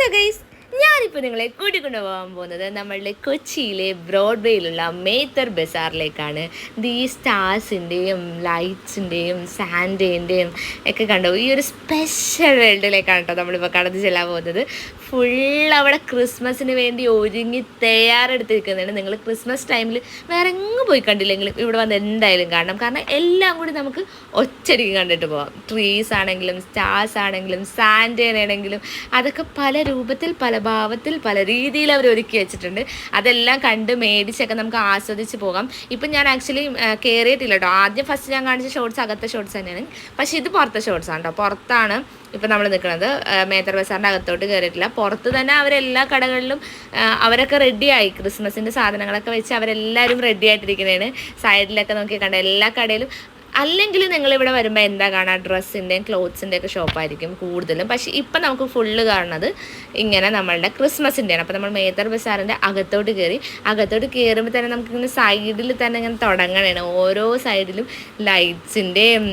Hello guys, ഞാനിപ്പോൾ നിങ്ങളെ കൂട്ടിക്കൊണ്ടു പോകാൻ പോകുന്നത് നമ്മളുടെ കൊച്ചിയിലെ ബ്രോഡ്വേയിലുള്ള മേത്തർ ബസാറിലേക്കാണ്. ഈ സ്റ്റാർസിൻ്റെയും ലൈറ്റ്സിൻ്റെയും സാൻഡേൻ്റെയും ഒക്കെ കണ്ടു ഈ ഒരു സ്പെഷ്യൽ വേൾഡിലേക്കാണ് കേട്ടോ നമ്മളിപ്പോൾ കടന്നു ചെല്ലാൻ പോകുന്നത്. ഫുൾ അവിടെ ക്രിസ്മസിന് വേണ്ടി ഒരുങ്ങി തയ്യാറെടുത്തിരിക്കുന്നതാണ്. നിങ്ങൾ ക്രിസ്മസ് ടൈമിൽ വേറെ എങ്ങും പോയി കണ്ടില്ലെങ്കിലും ഇവിടെ വന്ന് എന്തായാലും കാണണം. കാരണം എല്ലാം കൂടി നമുക്ക് ഒറ്റയടിക്ക് കണ്ടിട്ട് പോകാം. ട്രീസ് ആണെങ്കിലും സ്റ്റാർസ് ആണെങ്കിലും സാൻഡേനാണെങ്കിലും അതൊക്കെ പല രൂപത്തിൽ പല ഭാവത്തിൽ പല രീതിയിൽ അവർ ഒരുക്കി വെച്ചിട്ടുണ്ട്. അതെല്ലാം കണ്ട് മേടിച്ചൊക്കെ നമുക്ക് ആസ്വദിച്ച് പോകാം. ഇപ്പം ഞാൻ ആക്ച്വലി കയറിയിട്ടില്ല കേട്ടോ. ആദ്യം ഫസ്റ്റ് ഞാൻ കാണിച്ച ഷോർട്സ് അകത്തെ ഷോർട്സ് തന്നെയാണ്, പക്ഷേ ഇത് പുറത്തെ ഷോർട്സ് ആണ് കേട്ടോ. പുറത്താണ് ഇപ്പം നമ്മൾ നിൽക്കുന്നത്. മേത്തർ ബസാറിൻ്റെ അകത്തോട്ട് കയറിയിട്ടില്ല. പുറത്ത് തന്നെ അവരെല്ലാ കടകളിലും അവരൊക്കെ റെഡിയായി. ക്രിസ്മസിൻ്റെ സാധനങ്ങളൊക്കെ വെച്ച് അവരെല്ലാവരും റെഡി ആയിട്ടിരിക്കുന്നതാണ്. സൈഡിലൊക്കെ നോക്കി കണ്ട എല്ലാ കടയിലും. അല്ലെങ്കിൽ നിങ്ങളിവിടെ വരുമ്പോൾ എന്താ കാണുക, ഡ്രസ്സിൻ്റെയും ക്ലോത്ത്സിൻ്റെ ഒക്കെ ഷോപ്പായിരിക്കും കൂടുതലും. പക്ഷേ ഇപ്പം നമുക്ക് ഫുള്ള് കാണുന്നത് ഇങ്ങനെ നമ്മളുടെ ക്രിസ്മസിൻ്റെയാണ്. അപ്പോൾ നമ്മൾ മേത്തർ ബസാറിൻ്റെ അകത്തോട്ട് കയറുമ്പോൾ തന്നെ നമുക്കിങ്ങനെ സൈഡിൽ തന്നെ ഇങ്ങനെ തുടങ്ങണതാണ്. ഓരോ സൈഡിലും ലൈറ്റ്സിൻ്റെയും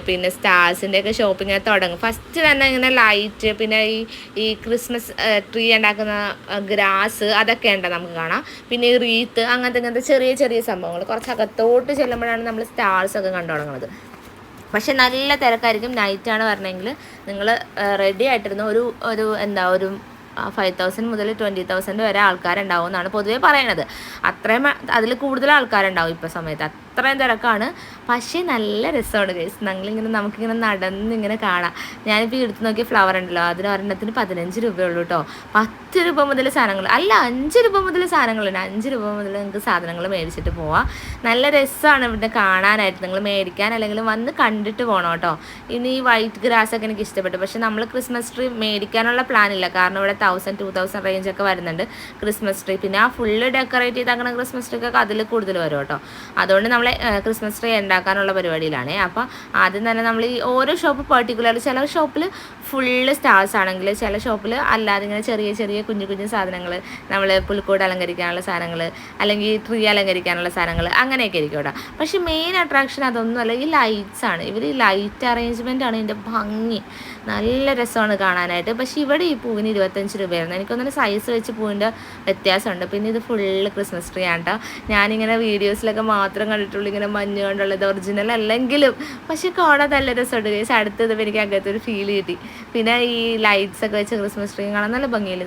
പിന്നെ സ്റ്റാർസിൻ്റെ ഒക്കെ ഷോപ്പ് ഇങ്ങനെ തുടങ്ങും. ഫസ്റ്റ് തന്നെ ഇങ്ങനെ ലൈറ്റ്, പിന്നെ ഈ ക്രിസ്മസ് ട്രീ ഉണ്ടാക്കുന്ന ഗ്രാസ് അതൊക്കെ ഉണ്ട് നമുക്ക് കാണാം. പിന്നെ ഈ റീത്ത് അങ്ങനത്തെ ചെറിയ ചെറിയ സംഭവങ്ങൾ. കുറച്ച് അകത്തോട്ട് ചെല്ലുമ്പോഴാണ് നമ്മൾ സ്റ്റാർസൊക്കെ കണ്ടു തുടങ്ങുന്നത്. പക്ഷെ നല്ല തിരക്കായിരിക്കും. നൈറ്റാണ് പറഞ്ഞെങ്കിൽ നിങ്ങൾ റെഡി ആയിട്ടിരുന്ന ഒരു 5,000 മുതൽ 20,000 വരെ ആൾക്കാരുണ്ടാവും എന്നാണ് പൊതുവേ പറയണത്. അത്രയും അതിൽ കൂടുതൽ ആൾക്കാരുണ്ടാവും ഇപ്പോൾ സമയത്ത്. അത്രയും തിരക്കാണ്. പക്ഷേ നല്ല രസമാണ് ഗൈസ്. നമുക്കിങ്ങനെ നടന്നിങ്ങനെ കാണാം. ഞാനിപ്പോൾ എടുത്ത് നോക്കിയ ഫ്ലവർ ഉണ്ടല്ലോ, അതിന് ഒരെണ്ണത്തിന് 15 രൂപയുള്ളൂ കേട്ടോ. 10 രൂപ മുതൽ സാധനങ്ങൾ, അല്ല 5 രൂപ മുതൽ സാധനങ്ങളുണ്ട്. 5 രൂപ മുതൽ നിങ്ങൾക്ക് സാധനങ്ങൾ മേടിച്ചിട്ട് പോവാം. നല്ല രസമാണ് ഇവിടെ കാണാനായിട്ട്. നിങ്ങൾ മേടിക്കാൻ അല്ലെങ്കിൽ വന്ന് കണ്ടിട്ട് പോകണം കേട്ടോ. ഇനി ഈ വൈറ്റ് ഗ്രാസ് ഒക്കെ എനിക്ക് ഇഷ്ടപ്പെട്ടു. പക്ഷേ നമ്മൾ ക്രിസ്മസ് ട്രീ മേടിക്കാനുള്ള പ്ലാൻ ഇല്ല. കാരണം ഇവിടെ 1,000-2,000 റേഞ്ചൊക്കെ വരുന്നുണ്ട് ക്രിസ്മസ് ട്രീ. പിന്നെ ആ ഫുള്ള് ഡെക്കറേറ്റ് ചെയ്താക്കുന്ന ക്രിസ്മസ് ട്രീ ഒക്കെ അതിൽ കൂടുതൽ വരും കേട്ടോ. അതുകൊണ്ട് നമ്മൾ ക്രിസ്മസ് ട്രീ ഉണ്ടാക്കാനുള്ള പരിപാടിയിലാണ്. അപ്പോൾ ആദ്യം തന്നെ നമ്മൾ ഈ ഓരോ ഷോപ്പ് പെർട്ടിക്കുലർലി, ചില ഷോപ്പിൽ ഫുള്ള് സ്റ്റാർസ് ആണെങ്കിൽ ചില ഷോപ്പിൽ അല്ലാതെ ഇങ്ങനെ ചെറിയ ചെറിയ കുഞ്ഞു സാധനങ്ങൾ, നമ്മൾ പുൽക്കൂട് അലങ്കരിക്കാനുള്ള സാധനങ്ങൾ അല്ലെങ്കിൽ ട്രീ അലങ്കരിക്കാനുള്ള സാധനങ്ങൾ അങ്ങനെയൊക്കെ ആയിരിക്കും കേട്ടോ. പക്ഷേ മെയിൻ അട്രാക്ഷൻ അതൊന്നുമല്ല, ഈ ലൈറ്റ്സ് ആണ്. ഇവർ ഈ ലൈറ്റ് അറേഞ്ച്മെൻ്റ് ആണ് ഇതിൻ്റെ ഭംഗി. നല്ല രസമാണ് കാണാനായിട്ട്. പക്ഷേ ഇവിടെ ഈ പൂവിന് 25 രൂപയായിരുന്നു. എനിക്കൊന്നും സൈസ് വെച്ച് പൂവിൻ്റെ വ്യത്യാസമുണ്ട്. പിന്നെ ഇത് ഫുള്ള് ക്രിസ്മസ് ട്രീ ആണ് കേട്ടോ. ഞാനിങ്ങനെ വീഡിയോസിലൊക്കെ മാത്രം കണ്ടിട്ടുള്ളൂ ഇങ്ങനെ മഞ്ഞ് കൊണ്ടുള്ളത്, ഒറിജിനൽ അല്ലെങ്കിലും. പക്ഷേ കാണാൻ നല്ല രസമുണ്ട് ഗൈസ്. അടുത്തത് എനിക്ക് അങ്ങനത്തൊരു ഫീൽ കിട്ടി. പിന്നെ ഈ ലൈറ്റ്സ് ഒക്കെ വെച്ച് ക്രിസ്മസ് ട്രീ കാണാൻ നല്ല ഭംഗിയില്ല.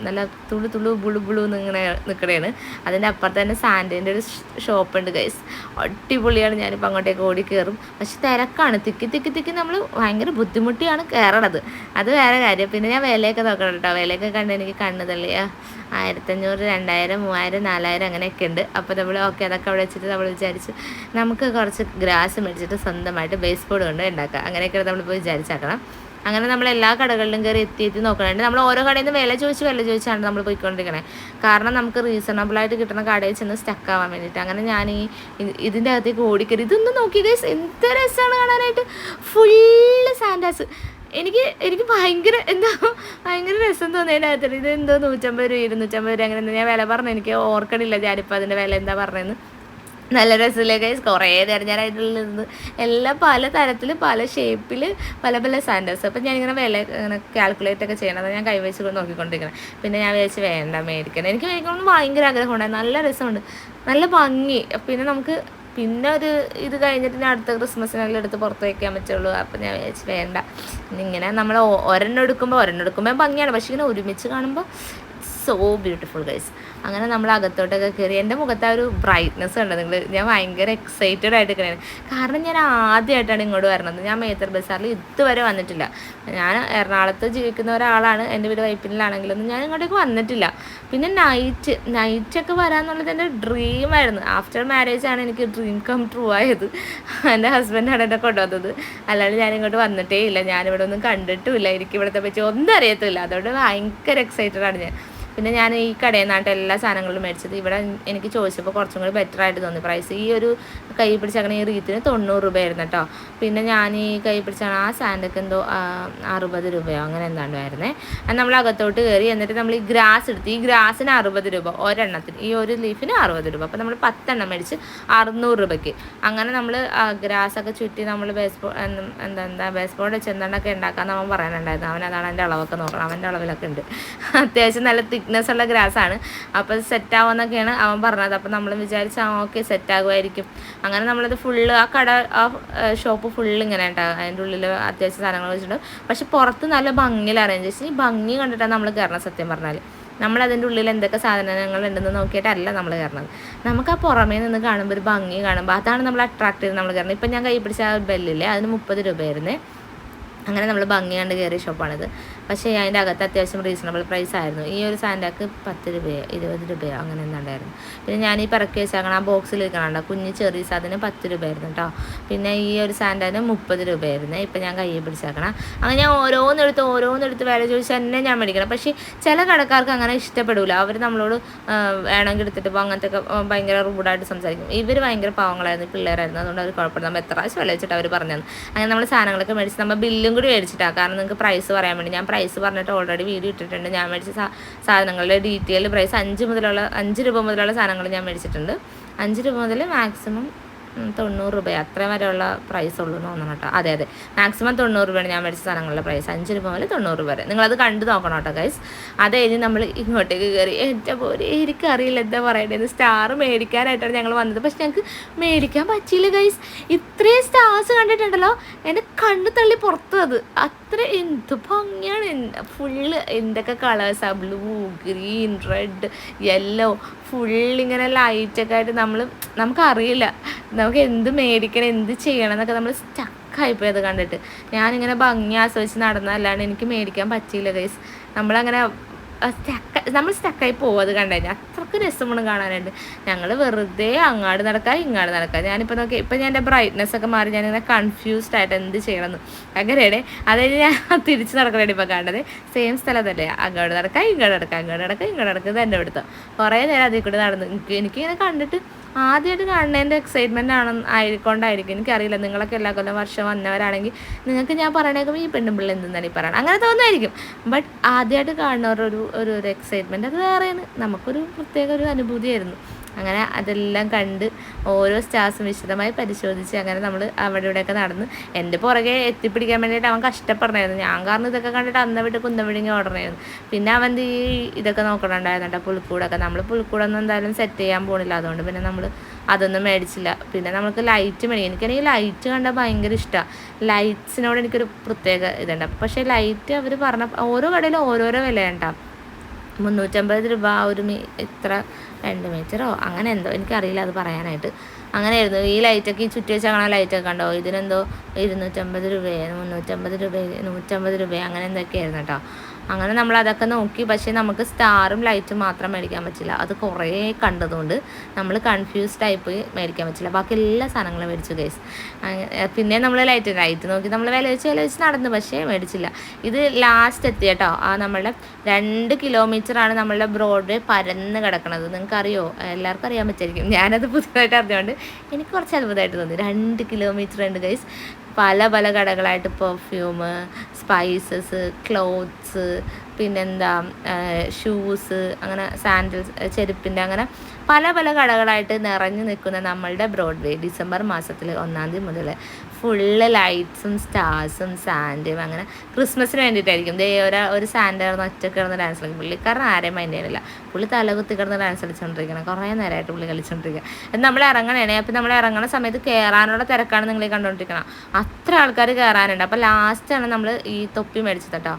നല്ല തുളു ബുളു ഇങ്ങനെ നിൽക്കണേണ്. അതിൻ്റെ അപ്പുറത്ത് തന്നെ സാൻഡേൻ്റെ ഒരു ഷോപ്പുണ്ട് ഗൈസ്. അടിപൊളിയാണ്. ഞാനിപ്പോൾ അങ്ങോട്ടേക്ക് ഓടി കയറും. പക്ഷെ തിരക്കാണ്. തിക്കി നമ്മൾ ഭയങ്കര ബുദ്ധിമുട്ടിയാണ് കയറണത്. അത് വേറെ കാര്യം. പിന്നെ ഞാൻ വിലയൊക്കെ നോക്കണം കേട്ടോ. വിലയൊക്കെ കണ്ട് എനിക്ക് കണ്ണ് തള്ളിയ 1,500, 2,000, 3,000, 4,000 അങ്ങനെയൊക്കെ ഉണ്ട്. അപ്പോൾ നമ്മൾ അതൊക്കെ അവിടെ വെച്ചിട്ട് നമ്മൾ വിചാരിച്ചു നമുക്ക് കുറച്ച് ഗ്രാസ് മേടിച്ചിട്ട് സ്വന്തമായിട്ട് ബേസ് ബോർഡ് കൊണ്ട് ഉണ്ടാക്കാം. അങ്ങനെയൊക്കെ നമ്മളിപ്പോൾ വിചാരിച്ചാക്കണം. അങ്ങനെ നമ്മൾ എല്ലാ കടകളിലും കയറി എത്തി നോക്കണുണ്ട്. നമ്മൾ ഓരോ കടയിൽ നിന്ന് വില ചോദിച്ചാണ് നമ്മൾ പോയിക്കൊണ്ടിരിക്കണേ. കാരണം നമുക്ക് റീസണബിളായിട്ട് കിട്ടുന്ന കടയിൽ ചെന്ന് സ്റ്റക്ക് ആവാൻ വേണ്ടിയിട്ട്. അങ്ങനെ ഞാൻ ഇതിൻ്റെ അകത്തേക്ക് ഓടിക്കറി. ഇതൊന്നും നോക്കി ഗൈസ്, എന്ത് രസമാണ് കാണാനായിട്ട്. ഫുള്ള് സാൻഡാസ്. എനിക്ക് ഭയങ്കര രസം തോന്നിയതിനകത്ത്. ഇത് എന്തോ 150 രൂപ 250 രൂപ അങ്ങനെ ഞാൻ വില പറഞ്ഞു. എനിക്ക് ഓർക്കണില്ല ഞാനിപ്പോൾ അതിൻ്റെ വില എന്താ പറഞ്ഞതെന്ന്. നല്ല രസമില്ലേ ഗൈസ്. കുറേ തെരഞ്ഞാറായിട്ടുള്ളത് എല്ലാം പല തരത്തിൽ പല ഷേപ്പിൽ പല സാൻഡേഴ്സ്. അപ്പം ഞാനിങ്ങനെ വില ഇങ്ങനെ കാൽക്കുലേറ്റ് ഒക്കെ ചെയ്യണം. അത് ഞാൻ കൈവച്ച് നോക്കിക്കൊണ്ടിരിക്കണം. പിന്നെ ഞാൻ വിചാരിച്ച് വേണ്ട മേടിക്കണം. എനിക്ക് മേടിക്കണമെന്ന് ഭയങ്കര ആഗ്രഹമുണ്ടായിരുന്നു. നല്ല രസമുണ്ട്, നല്ല ഭംഗി. പിന്നെ ഇത് കഴിഞ്ഞിട്ട് ഞാൻ അടുത്ത ക്രിസ്മസിനെല്ലാം എടുത്ത് പുറത്ത് വയ്ക്കാൻ പറ്റുള്ളൂ. അപ്പം ഞാൻ വിചാരിച്ച് വേണ്ട. ഇങ്ങനെ നമ്മൾ ഒരെണ്ണം എടുക്കുമ്പോൾ ഭംഗിയാണ്. പക്ഷേ ഇങ്ങനെ ഒരുമിച്ച് കാണുമ്പോൾ സോ ബ്യൂട്ടിഫുൾ ഗൈസ്. അങ്ങനെ നമ്മൾ അകത്തോട്ടൊക്കെ കയറി. എൻ്റെ മുഖത്ത് ആ ഒരു ബ്രൈറ്റ്നെസ് ഉണ്ട് ഞാൻ ഭയങ്കര എക്സൈറ്റഡ് ആയിട്ട് നിൽക്കുകയാണ്. കാരണം ഞാൻ ആദ്യമായിട്ടാണ് ഇങ്ങോട്ട് വരണത്. ഞാൻ മേത്തർ ബസാറിൽ ഇതുവരെ വന്നിട്ടില്ല. ഞാൻ എറണാകുളത്ത് ജീവിക്കുന്ന ഒരാളാണ്. എൻ്റെ വീട് വൈപ്പിനിലാണെങ്കിലൊന്നും ഞാൻ ഇങ്ങോട്ടേക്ക് വന്നിട്ടില്ല. പിന്നെ നൈറ്റൊക്കെ വരാമെന്നുള്ളത് എൻ്റെ ഡ്രീമായിരുന്നു. ആഫ്റ്റർ മാരേജാണ് എനിക്ക് ഡ്രീം കം ട്രൂ ആയത്. എൻ്റെ ഹസ്ബൻഡാണ് എന്നെ കൊണ്ടുവന്നത്. അല്ലാണ്ട് ഞാനിങ്ങോട്ട് വന്നിട്ടേ ഇല്ല. ഞാനിവിടെ ഒന്നും കണ്ടിട്ടുമില്ല. എനിക്ക് ഇവിടുത്തെ പറ്റി ഒന്നും അറിയത്തില്ല. അതുകൊണ്ട് ഭയങ്കര എക്സൈറ്റഡാണ് ഞാൻ. പിന്നെ ഞാൻ ഈ കടയിൽ നിന്നായിട്ട് എല്ലാ സാധനങ്ങളും മേടിച്ചത്. ഇവിടെ എനിക്ക് ചോദിച്ചപ്പോൾ കുറച്ചും കൂടി ബെറ്റർ ആയിട്ട് തോന്നി പ്രൈസ്. ഈ ഒരു കൈ പിടിച്ചേക്കണ ഈ റീത്തിന് 90 രൂപയായിരുന്നു കേട്ടോ. പിന്നെ ഞാൻ ഈ കൈ പിടിച്ചാണ് ആ സാൻഡൊക്കെ എന്തോ 60 രൂപയോ അങ്ങനെ എന്താണ്ട് ആയിരുന്നേ. അത് നമ്മൾ അകത്തോട്ട് കയറി. എന്നിട്ട് നമ്മൾ ഈ ഗ്രാസ് എടുത്ത്, ഈ ഗ്രാസിന് 60 രൂപ ഒരെണ്ണത്തിന്, ഈ ഒരു ലീഫിന് 60 രൂപ. അപ്പോൾ നമ്മൾ 10 എണ്ണം മേടിച്ച് 600 രൂപയ്ക്ക്. അങ്ങനെ നമ്മൾ ഗ്രാസൊക്കെ ചുറ്റി നമ്മൾ ബേസ് ബോർഡ് വെച്ച് എന്തെണ്ണൊക്കെ ഉണ്ടാക്കാൻ അവൻ പറയാനുണ്ടായിരുന്നു. അവനതാണ് അതിൻ്റെ അളവൊക്കെ നോക്കണം. അവൻ്റെ അളവിലൊക്കെ ഉണ്ട്. അത്യാവശ്യം നല്ല തിക്നെസ് ഉള്ള ഗ്രാസാണ്. അപ്പോൾ സെറ്റാവുമെന്നൊക്കെയാണ് അവൻ പറഞ്ഞത്. അപ്പോൾ നമ്മൾ വിചാരിച്ച ഓക്കെ സെറ്റാകുമായിരിക്കും. അങ്ങനെ നമ്മളത് ഫുള്ള് ആ കട ആ ഷോപ്പ് ഫുള്ള് ഇങ്ങനെ ഉണ്ടാകും. അതിൻ്റെ ഉള്ളിൽ അത്യാവശ്യം സാധനങ്ങൾ വെച്ചിട്ടുണ്ട്. പക്ഷെ പുറത്ത് നല്ല ഭംഗിയിൽ അറേഞ്ച് ചെയ്ത്, ഈ ഭംഗി കണ്ടിട്ടാണ് നമ്മൾ കയറണം. സത്യം പറഞ്ഞാൽ നമ്മളതിൻ്റെ ഉള്ളിൽ എന്തൊക്കെ സാധനങ്ങൾ ഉണ്ടെന്ന് നോക്കിയിട്ടല്ല നമ്മൾ കയറണത്. നമുക്ക് ആ പുറമേ നിന്ന് കാണുമ്പോൾ ഒരു ഭംഗി കാണുമ്പോൾ അതാണ് നമ്മൾ അട്രാക്ട് ചെയ്ത് നമ്മൾ കയറണം. ഇപ്പം ഞാൻ കൈ പിടിച്ച ആ ബെല്ലില്ലേ, അതിന് 30 രൂപയായിരുന്നേ. അങ്ങനെ നമ്മൾ ഭംഗി കണ്ട് കയറിയ ഷോപ്പാണിത്. പക്ഷേ അതിൻ്റെ അകത്ത് അത്യാവശ്യം റീസണബിൾ പ്രൈസ് ആയിരുന്നു. ഈ ഒരു സാൻഡാക്ക് 10 രൂപയോ 20 രൂപയോ അങ്ങനെ എന്താണ്ടായിരുന്നു. പിന്നെ ഞാൻ ഈ പിറക്കി വെച്ചാക്കണം ആ ബോക്സിൽ ഇരിക്കണുണ്ടോ കുഞ്ഞ് ചെറിയ സാധനം 10 രൂപയായിരുന്നു കേട്ടോ. പിന്നെ ഈ ഒരു സാൻഡാന് 30 രൂപയായിരുന്നു. ഇപ്പം ഞാൻ കയ്യിൽ പിടിച്ചേക്കണം. അങ്ങനെ ഞാൻ ഓരോന്നെടുത്ത് വില ചോദിച്ചാൽ തന്നെ ഞാൻ മേടിക്കണം. പക്ഷേ ചില കടക്കാർക്ക് അങ്ങനെ ഇഷ്ടപ്പെടില്ല. അവർ നമ്മളോട് വേണമെങ്കിൽ എടുത്തിട്ട് ഇപ്പോൾ അങ്ങനത്തെ ഒക്കെ ഭയങ്കര റൂഡായിട്ട് സംസാരിക്കും. ഇവർ ഭയങ്കര പാവങ്ങളായിരുന്നു, പിള്ളേരായിരുന്നു. അതുകൊണ്ട് അവർ കുഴപ്പമില്ല. നമ്മൾ എത്ര പ്രാവശ്യം വില വെച്ചിട്ട് അവർ പറഞ്ഞു. അങ്ങനെ നമ്മൾ സാധനങ്ങളൊക്കെ മേടിച്ച് നമ്മൾ ബില്ലും കൂടി മേടിച്ചിട്ടാണ്. കാരണം നിങ്ങൾക്ക് പ്രൈസ് പറയാൻ വേണ്ടി ഞാൻ പ്രൈസ് പറഞ്ഞിട്ട് ഓൾറെഡി വീഡിയോ ഇട്ടിട്ടുണ്ട്. ഞാൻ മേടിച്ച സാധനങ്ങളുടെ ഡീറ്റെയിൽ പ്രൈസ് 5 രൂപ മുതലുള്ള സാധനങ്ങൾ ഞാൻ മേടിച്ചിട്ടുണ്ട്. 5 രൂപ മുതൽ മാക്സിമം 90 രൂപ അത്ര വരെയുള്ള പ്രൈസ് ഉള്ളൂ എന്ന് തോന്നണം കേട്ടോ. അതെ മാക്സിമം 90 രൂപയാണ് ഞാൻ മേടിച്ച സാധനങ്ങളുടെ പ്രൈസ്. 5 രൂപ മുതൽ 90 രൂപ വരെ. നിങ്ങളത് കണ്ടു നോക്കണം കേട്ടോ ഗൈസ്. അത് കഴിഞ്ഞ് നമ്മൾ ഇങ്ങോട്ടേക്ക് കയറി. എൻ്റെ പോലെ എനിക്കറിയില്ല എന്താ പറയേണ്ടത്. സ്റ്റാർ മേടിക്കാനായിട്ടാണ് ഞങ്ങൾ വന്നത്. പക്ഷെ ഞങ്ങൾക്ക് മേടിക്കാൻ പറ്റിയില്ല ഗൈസ്. ഇത്രയും സ്റ്റാർസ് കണ്ടിട്ടുണ്ടല്ലോ, എൻ്റെ കണ്ണ് തള്ളി പുറത്ത്. അത് അത്ര എന്ത് ഭംഗിയാണ്. ഫുള്ള് എന്തൊക്കെ കളേഴ്സാണ്, ബ്ലൂ, ഗ്രീൻ, റെഡ്, യെല്ലോ, ഫുള്ളിങ്ങനെ ലൈറ്റൊക്കെ ആയിട്ട് നമുക്കറിയില്ല നമുക്ക് എന്ത് മേടിക്കണം എന്ത് ചെയ്യണം എന്നൊക്കെ നമ്മൾ സ്റ്റക്കായിപ്പോയത് കണ്ടിട്ട്. ഞാനിങ്ങനെ ഭംഗി ആസ്വദിച്ച് നടന്നതല്ലാണ്ട് എനിക്ക് മേടിക്കാൻ പറ്റിയില്ല ഗൈസ്. നമ്മളങ്ങനെ നമ്മൾ സ്റ്റക്കായി പോകും അത് കണ്ടു കഴിഞ്ഞാൽ. അത്രയ്ക്ക് രസമാണ് കാണാനായിട്ട്. ഞങ്ങൾ വെറുതെ അങ്ങാട് നടക്കുക. ഞാനിപ്പോൾ നോക്കി ഇപ്പം ഞാൻ എൻ്റെ ബ്രൈറ്റ്നെസ് ഒക്കെ മാറി ഞാനിങ്ങനെ കൺഫ്യൂസ്ഡ് ആയിട്ട് എന്ത് ചെയ്യണമെന്ന്. അങ്ങനെയാണ് അതായത് ഞാൻ തിരിച്ച് നടക്കണേ ഇപ്പോൾ കാണുന്നത്. സെയിം സ്ഥലത്തല്ലേ, അങ്ങോട്ട് നടക്കുക ഇങ്ങോട്ട് നടക്കുക ഇത് എൻ്റെ അടുത്ത് കുറേ നേരം അതിൽ കൂടെ നടന്നു. എനിക്കിങ്ങനെ കണ്ടിട്ട് ആദ്യമായിട്ട് കാണുന്നതിൻ്റെ എക്സൈറ്റ്മെൻ്റ് ആയിക്കൊണ്ടായിരിക്കും. എനിക്കറിയില്ല, നിങ്ങളൊക്കെ എല്ലാ കൊല്ലം വർഷം വന്നവരാണെങ്കിൽ നിങ്ങൾക്ക് ഞാൻ പറയണേക്കും ഈ പെണ്ണുമ്പിള്ള എന്തെന്നാണ് ഈ പറയണം അങ്ങനെ തോന്നുമായിരിക്കും. ബട്ട് ആദ്യമായിട്ട് കാണുന്നവരൊരു ഒരു എക്സൈറ്റ്മെൻറ്റ് അത് വേറെയാണ്. നമുക്കൊരു പ്രത്യേക ഒരു അനുഭൂതിയായിരുന്നു. അങ്ങനെ അതെല്ലാം കണ്ട് ഓരോ സ്റ്റാർസും വിശദമായി പരിശോധിച്ച് അങ്ങനെ നമ്മൾ അവിടെ ഇവിടെയൊക്കെ നടന്ന് എൻ്റെ പുറകെ എത്തിപ്പിടിക്കാൻ വേണ്ടിയിട്ട് അവൻ കഷ്ടപ്പെടണമായിരുന്നു. ഞാൻ കാരണം ഇതൊക്കെ കണ്ടിട്ട് അന്ന വിട്ട് കുന്നവിടിങ്ങി ഓടണമായിരുന്നു. പിന്നെ അവൻ ഈ ഇതൊക്കെ നോക്കണുണ്ടായിരുന്നു കേട്ടോ, പുൽക്കൂടൊക്കെ. നമ്മൾ പുൽക്കൂടൊന്നും എന്തായാലും സെറ്റ് ചെയ്യാൻ പോണില്ല. അതുകൊണ്ട് പിന്നെ നമ്മൾ അതൊന്നും മേടിച്ചില്ല. പിന്നെ നമുക്ക് ലൈറ്റ് മേടിക്കും. എനിക്കാണെങ്കിൽ ലൈറ്റ് കണ്ടാൽ ഭയങ്കര ഇഷ്ടമാണ്. ലൈറ്റ്സിനോട് എനിക്കൊരു പ്രത്യേക ഇതുണ്ട്. പക്ഷേ ലൈറ്റ് അവർ പറഞ്ഞ ഓരോ കടയിലും ഓരോരോ വിലയുണ്ടാവും. 350 രൂപ ഒരു ഇത്ര 2 മീറ്ററോ അങ്ങനെ എന്തോ എനിക്കറിയില്ല അത് പറയാനായിട്ട്. അങ്ങനെയായിരുന്നു. ഈ ലൈറ്റൊക്കെ ഈ ചുറ്റി വെച്ച് അങ്ങനെ ലൈറ്റൊക്കെ കണ്ടോ, ഇതിനെന്തോ 250 രൂപയോ 350 രൂപയോ 150 രൂപയോ അങ്ങനെ എന്തൊക്കെയായിരുന്നു കേട്ടോ. അങ്ങനെ നമ്മൾ അതൊക്കെ നോക്കി. പക്ഷേ നമുക്ക് സ്റ്റാറും ലൈറ്റും മാത്രം മേടിക്കാൻ പറ്റില്ല. അത് കുറേ കണ്ടതുകൊണ്ട് നമ്മൾ കൺഫ്യൂസ്ഡ് ആയിപ്പോയി മേടിക്കാൻ പറ്റില്ല. ബാക്കി എല്ലാ സാധനങ്ങളും മേടിച്ചു ഗൈസ്. പിന്നെ നമ്മൾ ലൈറ്റ് നോക്കി നമ്മൾ വില വെച്ച് നടന്നു, പക്ഷേ മേടിച്ചില്ല. ഇത് ലാസ്റ്റ് എത്തി കേട്ടോ. ആ നമ്മളുടെ 2 കിലോമീറ്ററാണ് നമ്മളുടെ ബ്രോഡ്വേ പരന്ന് കിടക്കണത്. നിങ്ങൾക്കറിയോ? എല്ലാവർക്കും അറിയാൻ പറ്റുമായിരിക്കും. ഞാനത് പുതുതായിട്ട് അറിഞ്ഞുകൊണ്ട് എനിക്ക് കുറച്ച് അത്ഭുതമായിട്ട് തോന്നി. 2 കിലോമീറ്റർ ഉണ്ട് ഗൈസ്. പല കടകളായിട്ട് പെർഫ്യൂം, സ്പൈസസ്, ക്ലോത്ത്സ്, പിന്നെന്താ ഷൂസ്, അങ്ങനെ സാൻഡൽസ്, ചെരുപ്പിൻ്റെ അങ്ങനെ പല കടകളായിട്ട് നിറഞ്ഞു നിൽക്കുന്ന നമ്മളുടെ ബ്രോഡ്വേ ഡിസംബർ മാസത്തിൽ 1-ാം തീയതി മുതൽ ഫുള്ള് ലൈറ്റ്സും സ്റ്റാർസും സാൻഡും അങ്ങനെ ക്രിസ്മസിന് വേണ്ടിയിട്ടായിരിക്കും. ഒരു സാൻഡ് കിടന്ന് ഒറ്റ കിടന്ന് ഡാൻസ് കളിക്കും. പുള്ളിക്കാരൻ ആരെയും മൈൻഡ് ചെയ്യുന്നില്ല. പുള്ളി തലകുത്തി കിടന്ന് ഡാൻസ് കളിച്ചുകൊണ്ടിരിക്കണം. കുറേ നേരമായിട്ട് പുള്ളി കളിച്ചുകൊണ്ടിരിക്കുക. നമ്മൾ ഇറങ്ങണേ. അപ്പം നമ്മൾ ഇറങ്ങുന്ന സമയത്ത് കയറാനുള്ള തിരക്കാണ് നിങ്ങൾ കണ്ടുകൊണ്ടിരിക്കണം. അത്ര ആൾക്കാർ കയറാനുണ്ട്. അപ്പോൾ ലാസ്റ്റാണ് നമ്മൾ ഈ തൊപ്പി മേടിച്ചത് കേട്ടോ.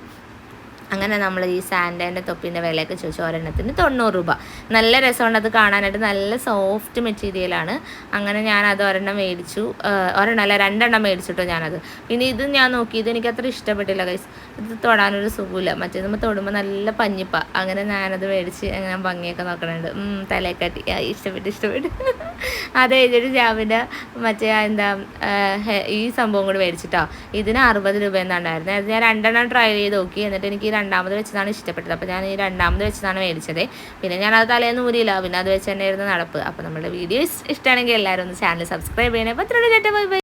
അങ്ങനെ നമ്മൾ ഈ സാൻഡേൻ്റെ തൊപ്പിൻ്റെ വിലയൊക്കെ ചോദിച്ചു. ഒരെണ്ണത്തിന് 90 രൂപ. നല്ല രസമുണ്ട് അത് കാണാനായിട്ട്. നല്ല സോഫ്റ്റ് മെറ്റീരിയലാണ്. അങ്ങനെ ഞാനത് ഒരെണ്ണം മേടിച്ചു. ഒരെണ്ണമല്ല 2 എണ്ണം മേടിച്ചിട്ടോ ഞാനത്. പിന്നെ ഇത് ഞാൻ നോക്കി, ഇത് എനിക്ക് അത്ര ഇഷ്ടപ്പെട്ടില്ല ഗൈസ്. ഇത് തൊടാനൊരു സുഖമില്ല. മറ്റേ നമ്മൾ തൊടുമ്പോൾ നല്ല പഞ്ഞിപ്പ. അങ്ങനെ ഞാനത് മേടിച്ച് അങ്ങനെ ഭംഗിയൊക്കെ നോക്കണുണ്ട്. തലയെക്കാട്ടി ഇഷ്ടപ്പെട്ടു. അത് കഴിഞ്ഞിട്ട് ജാമിൻ്റെ മറ്റേ എന്താ ഈ സംഭവം കൂടി മേടിച്ചിട്ടോ. ഇതിന് 60 രൂപ എന്നാണ്ടായിരുന്നത്. അത് ഞാൻ 2 എണ്ണം ട്രൈ ചെയ്ത് നോക്കി. എന്നിട്ട് എനിക്ക് രണ്ടാമത് വെച്ചതാണ് ഇഷ്ടപ്പെട്ടത്. അപ്പോൾ ഞാൻ ഈ രണ്ടാമത് വെച്ചതാണ് മേടിച്ചത്. പിന്നെ ഞാനത് തലേന്ന് ഊരിയില്ല, പിന്നെ അത് വെച്ച് തന്നെയായിരുന്നു നടപ്പ്. അപ്പോൾ നമ്മുടെ വീഡിയോസ് ഇഷ്ടമാണെങ്കിൽ എല്ലാവരും ഒന്ന് ചാനൽ സബ്സ്ക്രൈബ് ചെയ്യണേ. അപ്പോൾ അത്രയും ബൈ ബൈ.